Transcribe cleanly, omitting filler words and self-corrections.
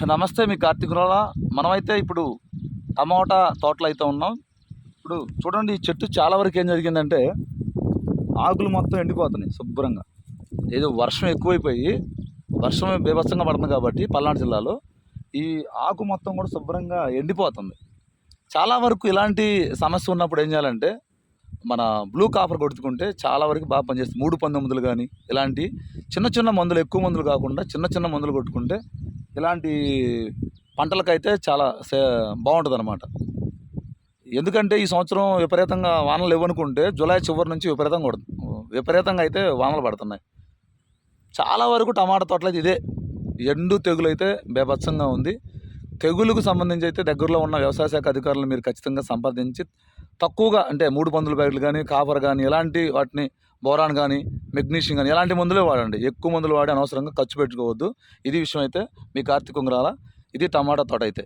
నమస్తే, మీ కార్తీక్. మనమైతే ఇప్పుడు టమోటా తోటలో అయితే ఉన్నాం. ఇప్పుడు చూడండి, ఈ చెట్టు చాలా వరకు ఏం జరిగిందంటే ఆకులు మొత్తం ఎండిపోతున్నాయి శుభ్రంగా. ఏదో వర్షం ఎక్కువైపోయి, వర్షం బీభత్సంగా పడుతుంది కాబట్టి పల్నాడు జిల్లాలో ఈ ఆకు మొత్తం కూడా శుభ్రంగా ఎండిపోతుంది. చాలా వరకు ఇలాంటి సమస్య ఉన్నప్పుడు ఏం చేయాలంటే మన బ్లూ కాపర్ కొట్టుకుంటే చాలా వరకు బాగా పనిచేస్తుంది. 319 కానీ ఇలాంటి చిన్న చిన్న మందులు, ఎక్కువ మందులు కాకుండా చిన్న చిన్న మందులు కొట్టుకుంటే ఇలాంటి పంటలకైతే చాలా బాగుంటుంది అనమాట. ఎందుకంటే ఈ సంవత్సరం విపరీతంగా వానలు ఇవ్వనుకుంటే జూలై చివరి నుంచి విపరీతంగా అయితే వానలు పడుతున్నాయి. చాలా వరకు టమాటా తోటలు అయితే ఇదే ఎండు తెగులు అయితే బేభత్సంగా ఉంది. తెగులుకు సంబంధించి అయితే దగ్గరలో ఉన్న వ్యవసాయ శాఖ అధికారులు మీరు ఖచ్చితంగా సంప్రదించి తక్కువగా అంటే 3 బ్యాగులు కానీ, కాపర్ కానీ, ఇలాంటి వాటిని బోరాన్ కానీ, మెగ్నీషియం కానీ ఇలాంటి మందులే వాడండి. ఎక్కువ మందులు వాడి అనవసరంగా ఖర్చు పెట్టుకోవద్దు. ఇది విషయం అయితే. మీ కార్తీక్ ఉంగరాల. ఇది టమాటా తోట అయితే.